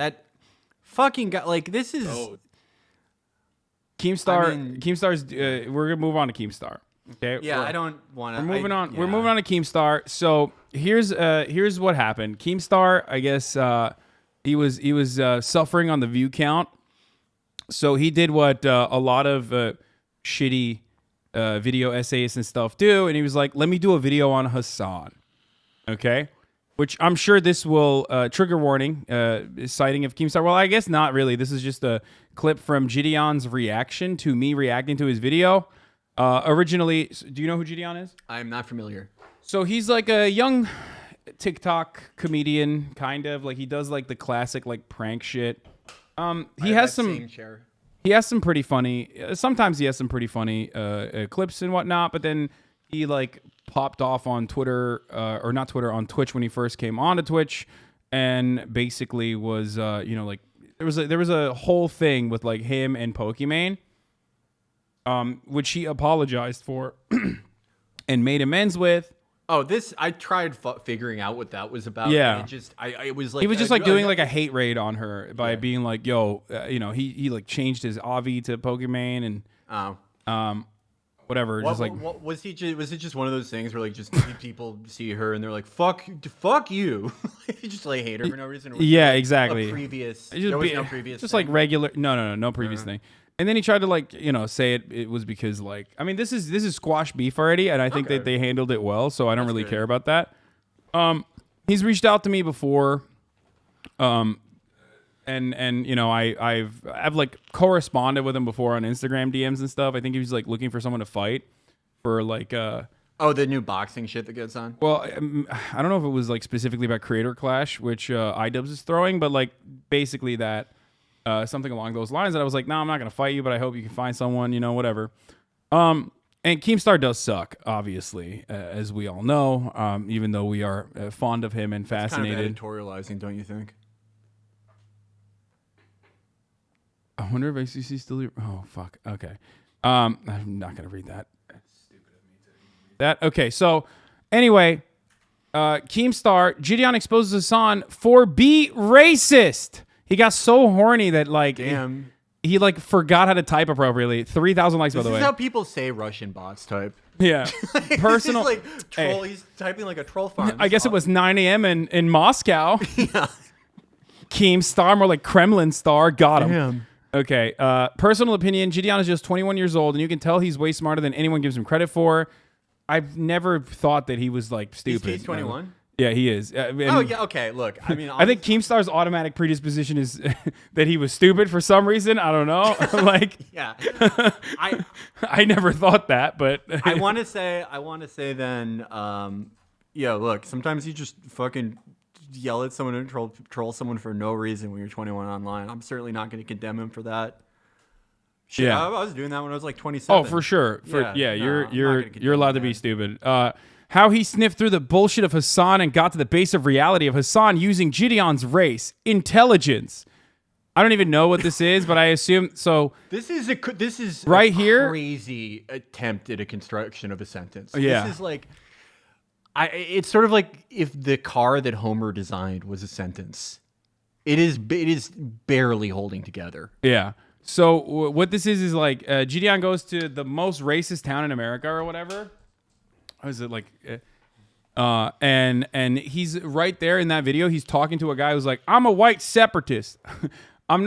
That fucking guy. Like this is Keemstar's. We're gonna move on to Keemstar. Okay. Yeah, I don't want to. We're moving on. Yeah. We're moving on to Keemstar. So here's what happened. Keemstar, I guess, he was suffering on the view count. So he did what a lot of shitty video essayists and stuff do, and he was like, "Let me do a video on Hassan." Okay, which I'm sure this will trigger warning, citing of Keemstar. Well, I guess not really. This is just a clip from Gideon's reaction to me reacting to his video. Originally, do you know who Gideon is? I'm not familiar. So he's like a young TikTok comedian, kind of like he does like the classic like prank shit. He has some pretty funny. Sometimes he has some pretty funny clips and whatnot. But then he like popped off on Twitter or not Twitter, on Twitch when he first came onto Twitch, and basically was like there was a whole thing with like him and Pokimane, which he apologized for and made amends with. Oh, this I tried figuring out what that was about. Yeah, and it was like he was just like doing like a hate raid on her by being like, "Yo, he like changed his Avi to Pokimane and whatever." Just like, what was he? Was it just one of those things where like just people see her and they're like, "Fuck you," you just like hate her for no reason? Yeah, exactly. There was no previous. Just thing? Like regular. No previous thing. And then he tried to like, say it was because like, I mean, this is squash beef already. And I think that they handled it well. So I don't really care about that. He's reached out to me before. And I've like corresponded with him before on Instagram DMs and stuff. I think he was like looking for someone to fight for like, the new boxing shit that gets on. Well, I don't know if it was like specifically about Creator Clash, which iDubbbz is throwing, but like basically that. Something along those lines. And I was like, no, I'm not going to fight you, but I hope you can find someone, whatever. And Keemstar does suck, obviously, as we all know, even though we are fond of him and fascinated. Kind of editorializing, don't you think? I wonder if ACC still... Oh, fuck. Okay. I'm not going to read that. That's stupid of me to read that. Okay, so anyway, Keemstar, Gideon exposes Hassan for be racist. He got so horny that like he like forgot how to type appropriately. 3,000 likes by the way. This is how people say Russian bots type. Yeah, personal. Like troll. He's typing like a troll farm. I guess it was 9 a.m. in Moscow. Yeah. Keemstar, more like Kremlin star. Got him. Damn. Okay. Personal opinion: Gideon is just 21 years old, and you can tell he's way smarter than anyone gives him credit for. I've never thought that he was like stupid. He's 21. Yeah, he is. Yeah, okay. Look, I mean, I think Keemstar's automatic predisposition is that he was stupid for some reason. I don't know. Like, yeah, I never thought that, but I want to say then, look, sometimes you just fucking yell at someone and troll someone for no reason when you're 21 online. I'm certainly not going to condemn him for that. Shit, yeah, I was doing that when I was like 27. Oh, for sure. You're allowed to be stupid. How he sniffed through the bullshit of Hassan and got to the base of reality of Hassan using Gideon's race, intelligence. I don't even know what this is, but I assume so. This is right a here. Crazy attempt at a construction of a sentence. Yeah. This is like, it's sort of like if the car that Homer designed was a sentence. It is barely holding together. Yeah. So what this is like Gideon goes to the most racist town in America or whatever. How is it like? And he's right there in that video. He's talking to a guy who's like, "I'm a white separatist. I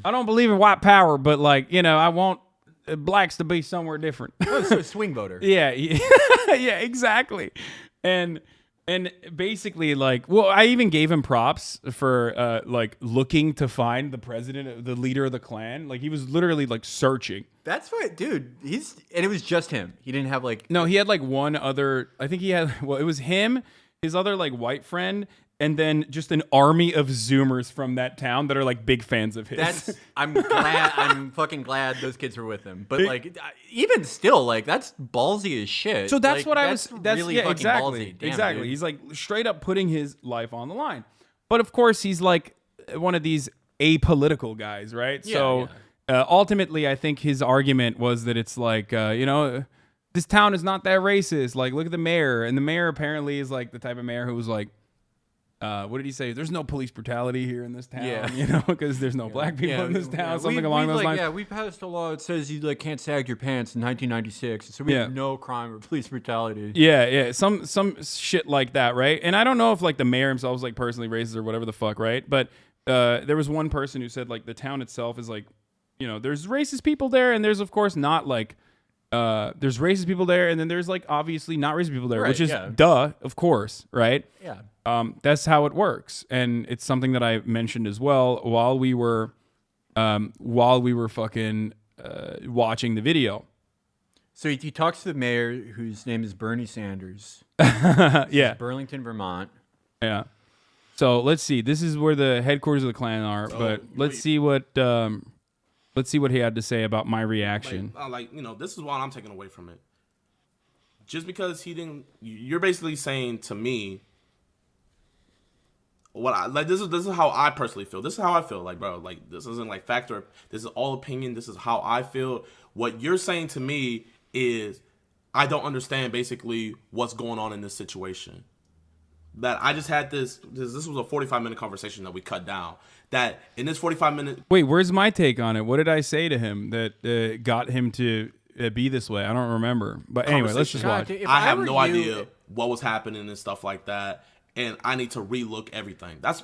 don't believe in white power, but like, I want blacks to be somewhere different." Oh, so a swing voter. Yeah, yeah, exactly. And basically, like, well, I even gave him props for like looking to find the president, the leader of the Klan. Like, he was literally like searching. That's right, dude. And it was just him. He didn't have like. No, he had like one other. I think he had. Well, it was him, his other like white friend, and then just an army of Zoomers from that town that are like big fans of his. I'm glad. I'm fucking glad those kids were with him. But like, even still, like, that's ballsy as shit. So that's like, what I was. That's really yeah, fucking exactly. ballsy. Damn, exactly. Dude. He's like straight up putting his life on the line. But of course, he's like one of these apolitical guys, right? Yeah, so. Yeah. Ultimately, I think his argument was that it's like, this town is not that racist. Like, look at the mayor. And the mayor apparently is like the type of mayor who was like, what did he say? There's no police brutality here in this town, Yeah. you know, because there's no black people in this town, something along those lines. Yeah, we passed a law that says you like can't sag your pants in 1996, so we have no crime or police brutality. Yeah, some shit like that, right? And I don't know if like the mayor himself was like personally racist or whatever the fuck, right? But there was one person who said like the town itself is like, you know, there's racist people there, and there's of course not like. There's racist people there, and then there's like obviously not racist people there, which is duh, of course, right? Yeah. That's how it works, and it's something that I mentioned as well while we were fucking watching the video. So he talks to the mayor, whose name is Bernie Sanders. Yeah, Burlington, Vermont. Yeah. So let's see. This is where the headquarters of the Klan are, but let's see what he had to say about my reaction. Like, you know, this is what I'm taking away from it. Just because he didn't, you're basically saying to me, this is how I personally feel. This is how I feel. Like, bro, like this isn't like factor. This is all opinion. This is how I feel. What you're saying to me is, I don't understand basically what's going on in this situation. That I just had this was a 45-minute conversation that we cut down. That in this 45-minute... Wait, where's my take on it? What did I say to him that got him to be this way? I don't remember. But anyway, let's just watch. I have no idea what was happening and stuff like that. And I need to relook everything. That's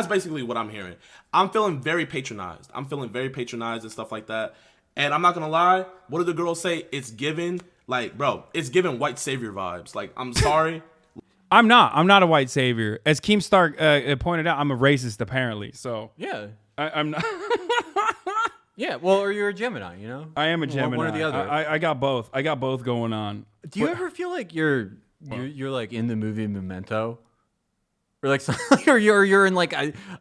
basically what I'm hearing. I'm feeling very patronized. And stuff like that. And I'm not going to lie. What did the girl say? It's given, like, bro, it's given white savior vibes. Like, I'm sorry. I'm not a white savior. As Keem Stark pointed out, I'm a racist apparently. So yeah, I'm not. Yeah, well, or you're a Gemini, you know. I am a Gemini. One or the other. I got both. I got both going on. Do you ever feel like you're like in the movie Memento, or like or you're in like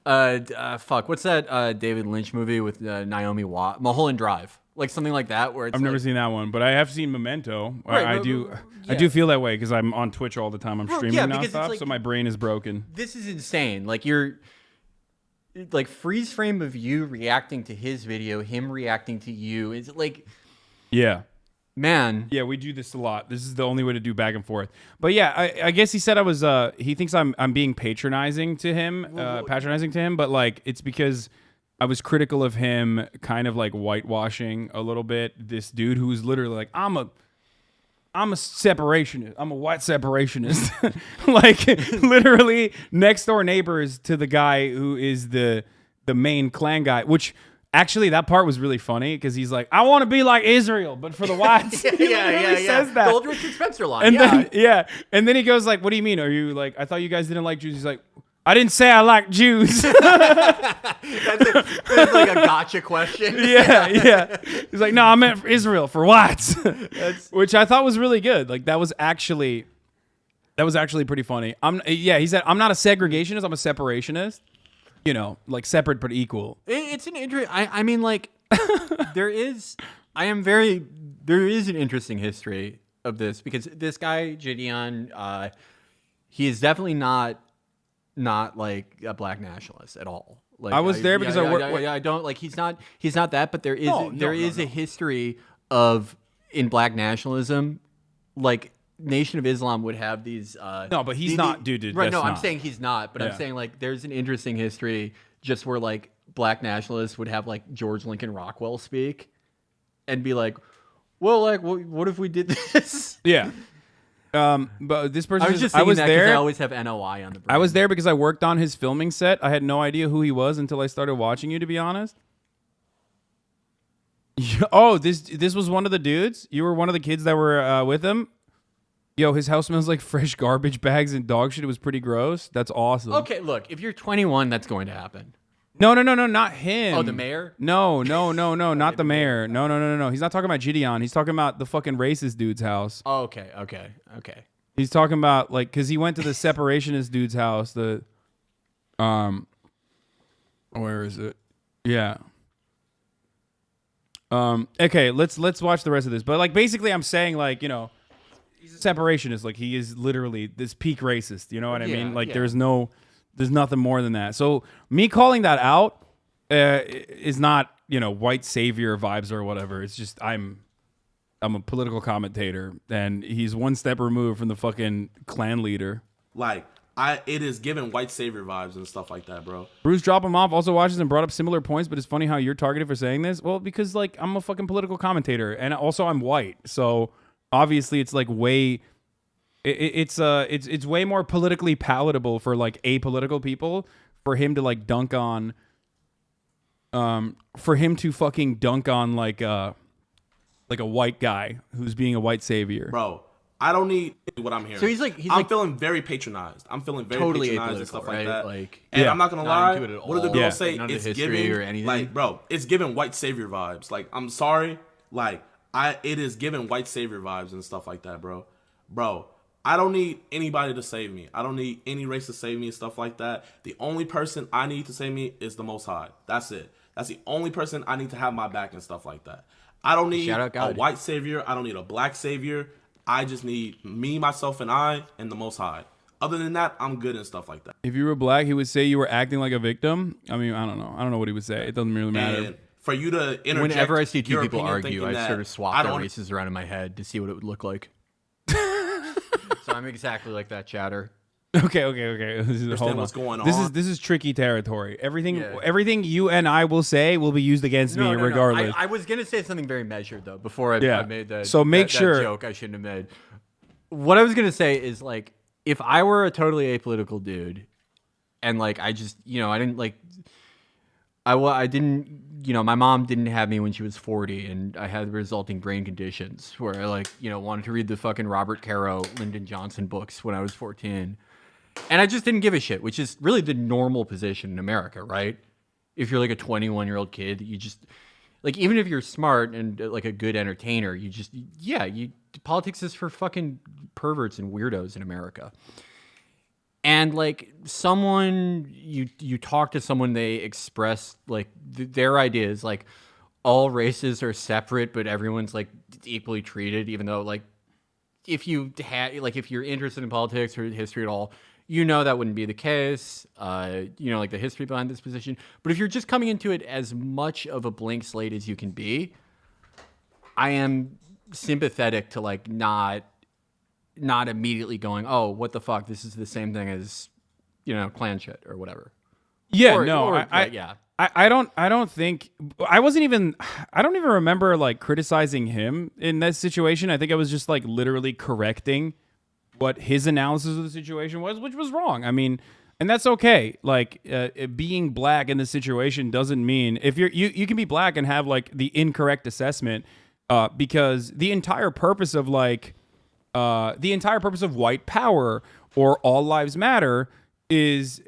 fuck, what's that David Lynch movie with Naomi Watts, Mulholland Drive? Like something like that, where it's I've never seen that one, but I have seen Memento. Right, I do feel that way because I'm on Twitch all the time. I'm streaming nonstop, like, so my brain is broken. This is insane. Like you're like freeze frame of you reacting to his video, him reacting to you. Is like, yeah, man. Yeah, we do this a lot. This is the only way to do back and forth. But yeah, I guess he said I was. He thinks I'm being patronizing to him, But like it's because I was critical of him, kind of like whitewashing a little bit this dude who's literally like, I'm a separationist. I'm a white separationist. Like literally next door neighbors to the guy who is the main Klan guy, which actually that part was really funny because he's like, I want to be like Israel, but for the whites. He says that. The old Richard Spencer line. And and then he goes like, what do you mean? Are you like, I thought you guys didn't like Jews. He's like, I didn't say I like Jews. That's like a gotcha question. Yeah. He's like, no, I meant Israel for whites, which I thought was really good. Like that was actually pretty funny. He said, I'm not a segregationist. I'm a separationist. You know, like separate but equal. It's an interesting. I mean, like there is an interesting history of this because this guy Gideon, he is definitely not like a black nationalist at all. Like I was there because I don't like he's not that, but there is a history of in black nationalism, like Nation of Islam would have these. No, but he's not, dude. Right? No, I'm saying he's not, but I'm saying like there's an interesting history just where like black nationalists would have like George Lincoln Rockwell speak, and be like, well, like what if we did this? Yeah. But this person, I was there. I always have NOI on the brain. I was there because I worked on his filming set. I had no idea who he was until I started watching you, to be honest. Oh, this was one of the dudes? You were one of the kids that were with him? Yo, his house smells like fresh garbage bags and dog shit. It was pretty gross. That's awesome. Okay, look, if you're 21, that's going to happen. No, not him. Oh, the mayor? No, not the mayor. No. He's not talking about Gideon. He's talking about the fucking racist dude's house. Oh, okay. He's talking about like because he went to the separationist dude's house. Where is it? Yeah. Okay, let's watch the rest of this. But like basically, I'm saying like he's a separationist. Like he is literally this peak racist. You know what I mean? Like there's nothing more than that. So me calling that out is not, white savior vibes or whatever. It's just I'm a political commentator and he's one step removed from the fucking Klan leader. Like it is giving white savior vibes and stuff like that, bro. Bruce Drop Him Off also watches and brought up similar points, but it's funny how you're targeted for saying this. Well, because like I'm a fucking political commentator, and also I'm white, so obviously it's like way. It's way more politically palatable for like apolitical people for him to like dunk on. For him to fucking dunk on like a white guy who's being a white savior, bro. I don't need what I'm hearing. So he's I'm feeling very patronized. I'm feeling very totally patronized and stuff like that. Like, and I'm not gonna lie. Into it at what do the all. girls say? None It's of the history giving or anything. like, bro, it's giving white savior vibes. Like, I'm sorry, like it is giving white savior vibes and stuff like that, bro. Bro, I don't need anybody to save me. I don't need any race to save me and stuff like that. The only person I need to save me is the Most High. That's it. That's the only person I need to have my back and stuff like that. I don't need a white savior. I don't need a black savior. I just need me, myself, and I, and the Most High. Other than that, I'm good and stuff like that. If you were black, he would say you were acting like a victim. I mean, I don't know. I don't know what he would say. It doesn't really matter. And for you to interject, whenever I see two people opinion, argue, I sort of swap their races around in my head to see what it would look like. So I'm exactly like that, Chatter. Okay. Hold on. What's going on? This is tricky territory. Everything you and I will say will be used against me regardless. No. I was gonna say something very measured though before I made that. So make sure that joke I shouldn't have made. What I was gonna say is like if I were a totally apolitical dude, and like I just I didn't like I didn't my mom didn't have me when she was 40, and I had the resulting brain conditions where I wanted to read the fucking Robert Caro, Lyndon Johnson books when I was 14. And I just didn't give a shit, which is really the normal position in America, right? If you're like a 21-year-old kid, you just like even if you're smart and like a good entertainer, politics is for fucking perverts and weirdos in America. And like someone you talk to someone, they express like their ideas, like all races are separate, but everyone's like equally treated, even though like if you're interested in politics or history at all, that wouldn't be the case, like the history behind this position. But if you're just coming into it as much of a blank slate as you can be, I am sympathetic to like not immediately going, oh, what the fuck? This is the same thing as, clan shit or whatever. Yeah, I don't even remember like criticizing him in that situation. I think I was just like literally correcting what his analysis of the situation was, which was wrong. I mean, and that's okay. Like being black in this situation doesn't mean if you can be black and have like the incorrect assessment, because the entire purpose of white power or all lives matter is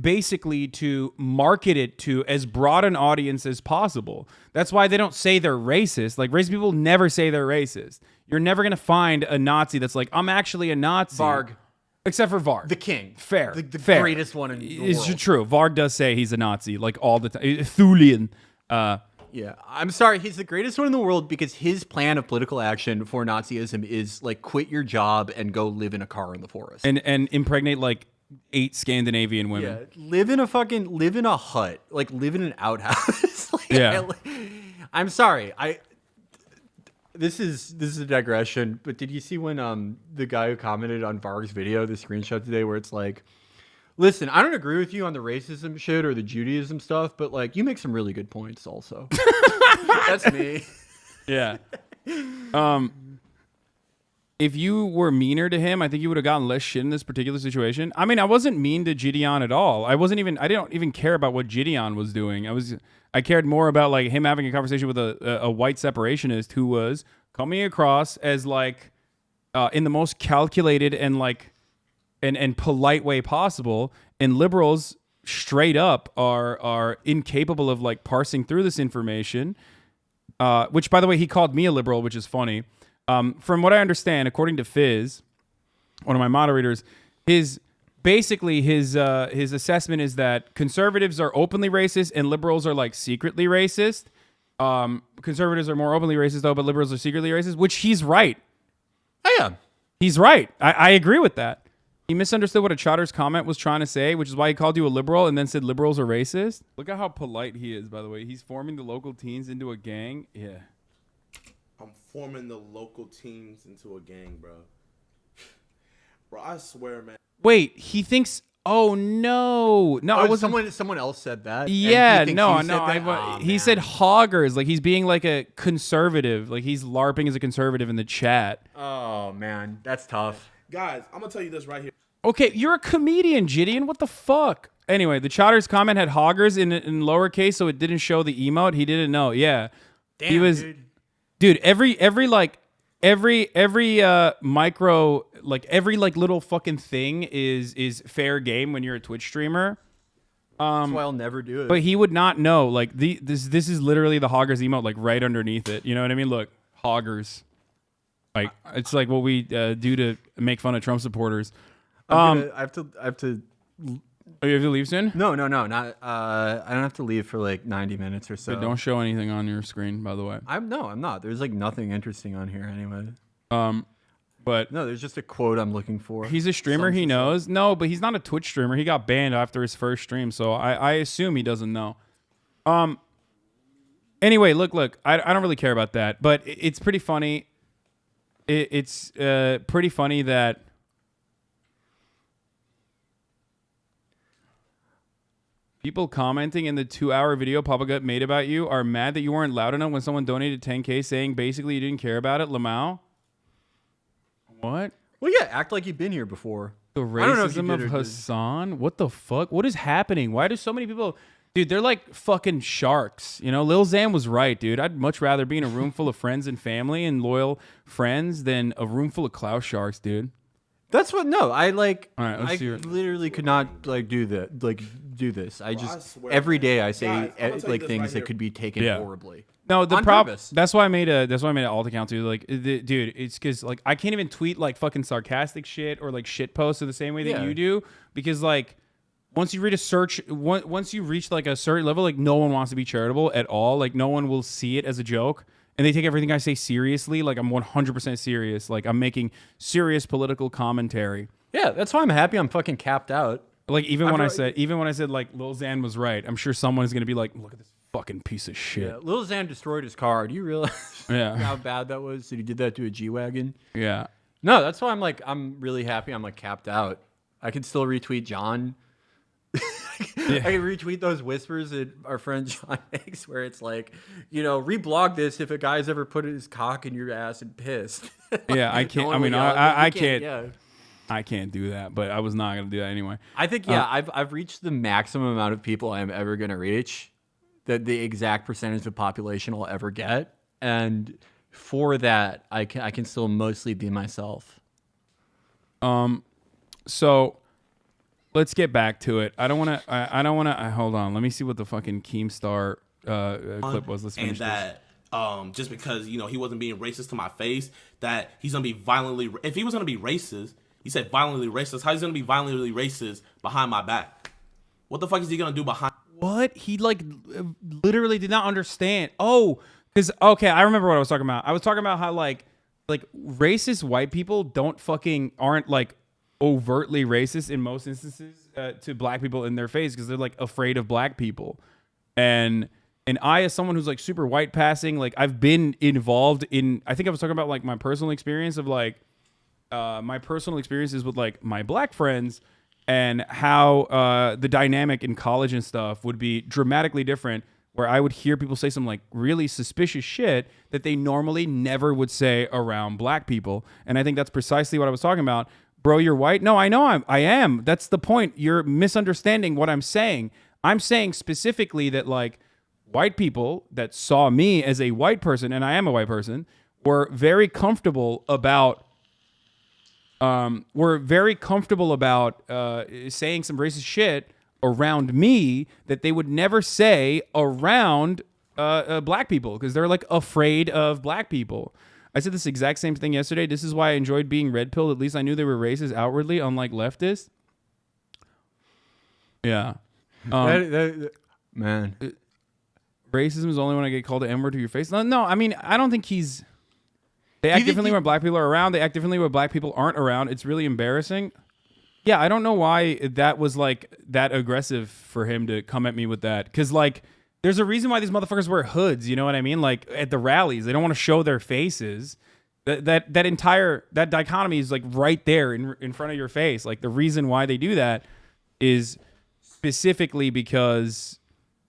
basically to market it to as broad an audience as possible. That's why they don't say they're racist. Like racist people never say they're racist. You're never gonna find a Nazi that's like, I'm actually a Nazi. Varg. Except for Varg. The king. Fair. The fair. greatest one in the world. It's true. Varg does say he's a Nazi, like all the time. Thulian. Yeah, I'm sorry. He's the greatest one in the world because his plan of political action for Nazism is like quit your job and go live in a car in the forest. And impregnate like 8 Scandinavian women. Yeah, live in a hut, like live in an outhouse. I'm sorry. This is a digression, but did you see when the guy who commented on Varg's video, the screenshot today, where it's like, listen, I don't agree with you on the racism shit or the Judaism stuff, but like you make some really good points also. That's me. Yeah. If you were meaner to him, I think you would have gotten less shit in this particular situation. I mean, I wasn't mean to Gideon at all. I didn't even care about what Gideon was doing. I cared more about like him having a conversation with a white separationist who was coming across as like in the most calculated and like and polite way possible. And liberals straight up are incapable of like parsing through this information. Which, by the way, he called me a liberal, which is funny. From what I understand, according to Fizz, one of my moderators, his assessment is that conservatives are openly racist and liberals are like secretly racist. Conservatives are more openly racist though, but liberals are secretly racist, which he's right. I am. He's right. I agree with that. He misunderstood what a Chotter's comment was trying to say, which is why he called you a liberal and then said liberals are racist. Look at how polite he is, by the way. He's forming the local teens into a gang. Yeah. I'm forming the local teams into a gang, bro. Bro, I swear, man. Wait, he thinks. Oh no, I wasn't. Someone else said that. Yeah, he no. He man. said hoggers, like he's being like a conservative, like he's LARPing as a conservative in the chat. Oh man, that's tough. Guys, I'm gonna tell you this right here. Okay, you're a comedian, Gideon. What the fuck? Anyway, the Chowder's comment had hoggers in lowercase, so it didn't show the emote. He didn't know. Yeah, Damn, he was, dude. Every micro, like every like little fucking thing is fair game when you're a Twitch streamer. That's why I'll never do it. But he would not know. Like this is literally the hoggers emote, like right underneath it. You know what I mean? Look, hoggers. Like it's like what we do to make fun of Trump supporters. I have to. Oh, you have to leave soon? No, not. I don't have to leave for like 90 minutes or so. But don't show anything on your screen, by the way. I'm not. There's like nothing interesting on here anyway. But no, there's just a quote I'm looking for. He's a streamer. He knows. No, but he's not a Twitch streamer. He got banned after his first stream, so I assume he doesn't know. Anyway, look. I don't really care about that, but it's pretty funny. It's pretty funny that. People commenting in the 2-hour video Papa Gut made about you are mad that you weren't loud enough when someone donated 10K saying basically you didn't care about it, Lamau. What? Well, yeah, act like you've been here before. The racism of Hassan? What the fuck? What is happening? Why do so many people... Dude, they're like fucking sharks. You know, Lil Xan was right, dude. I'd much rather be in a room full of friends and family and loyal friends than a room full of clout sharks, dude. That's what. No, I like. All right, I literally could not like do that. Like do this. I just every day I say like things that could be taken horribly. No, the problem. That's why I made an alt account too. Like, dude, it's because like I can't even tweet like fucking sarcastic shit or like shit posts in the same way that you do because like once you read a search, once you reach like a certain level, like no one wants to be charitable at all. Like no one will see it as a joke. And they take everything I say seriously. Like I'm 100% serious. Like I'm making serious political commentary. Yeah, that's why I'm happy I'm fucking capped out. Like even when I said like Lil Xan was right, I'm sure someone's gonna be like, look at this fucking piece of shit. Yeah, Lil Xan destroyed his car. Do you realize how bad that was? That he did that to a G-Wagon? Yeah. No, that's why I'm really happy I'm like capped out. I can still retweet John. I can retweet those whispers that our friend John makes where it's like, you know, reblog this if a guy's ever put his cock in your ass and pissed. Yeah, I can't. I mean, I can't. Yeah. I can't do that, but I was not gonna do that anyway. I think I've reached the maximum amount of people I'm ever gonna reach, that the exact percentage of population I'll ever get, and for that I can still mostly be myself. So. Let's get back to it. I don't want to. Hold on. Let me see what the fucking Keemstar clip was. Let's finish this. Just because he wasn't being racist to my face, that he's gonna be violently. If he was gonna be racist, he said violently racist. How's he gonna be violently racist behind my back? What the fuck is he gonna do behind? What? He like literally did not understand. Oh, because okay, I remember what I was talking about. I was talking about how like racist white people aren't like overtly racist in most instances to black people in their face because they're like afraid of black people. And I, as someone who's like super white passing, like I've been involved in, I think I was talking about like my personal experience of like my personal experiences with like my black friends and how the dynamic in college and stuff would be dramatically different, where I would hear people say some like really suspicious shit that they normally never would say around black people. And I think that's precisely what I was talking about. Bro, you're white? No, I know I am. That's the point. You're misunderstanding what I'm saying. I'm saying specifically that like white people that saw me as a white person, and I am a white person, were very comfortable about saying some racist shit around me that they would never say around black people because they're like afraid of black people. I said this exact same thing yesterday. This is why I enjoyed being red pilled. At least I knew they were racist outwardly, unlike leftists. Yeah. Man. Racism is only when I get called the N-word to your face. No, I mean, I don't think he's... They act differently when black people are around. They act differently when black people aren't around. It's really embarrassing. Yeah, I don't know why that was like that aggressive for him to come at me with that. Because like... There's a reason why these motherfuckers wear hoods, you know what I mean? Like at the rallies, they don't want to show their faces. That entire dichotomy is like right there in front of your face. Like the reason why they do that is specifically because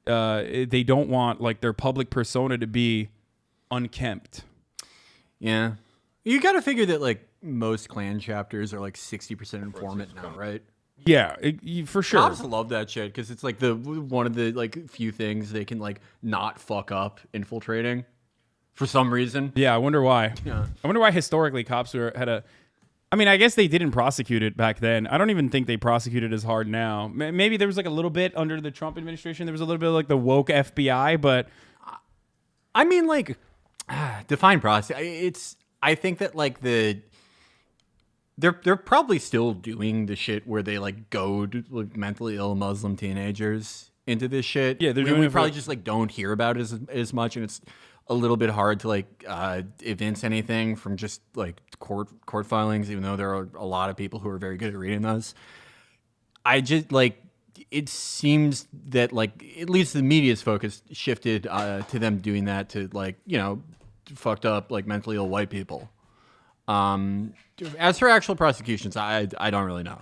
they don't want like their public persona to be unkempt. Yeah, you got to figure that like most clan chapters are like 60% informant now, right? Yeah, for sure. Cops love that shit because it's like the one of the like few things they can like not fuck up infiltrating for some reason. Yeah, I wonder why. Yeah. I wonder why historically cops had a. I mean, I guess they didn't prosecute it back then. I don't even think they prosecute it as hard now. Maybe there was like a little bit under the Trump administration. There was a little bit of like the woke FBI, but I mean, like, define prosecute. I think that like they're probably still doing the shit where they like goad like, mentally ill Muslim teenagers into this shit. Yeah, they're doing we it probably just like don't hear about it as much, and it's a little bit hard to like evince anything from just like court filings, even though there are a lot of people who are very good at reading those. I just like it seems that like at least the media's focus shifted to them doing that to like fucked up like mentally ill white people. As for actual prosecutions, I don't really know.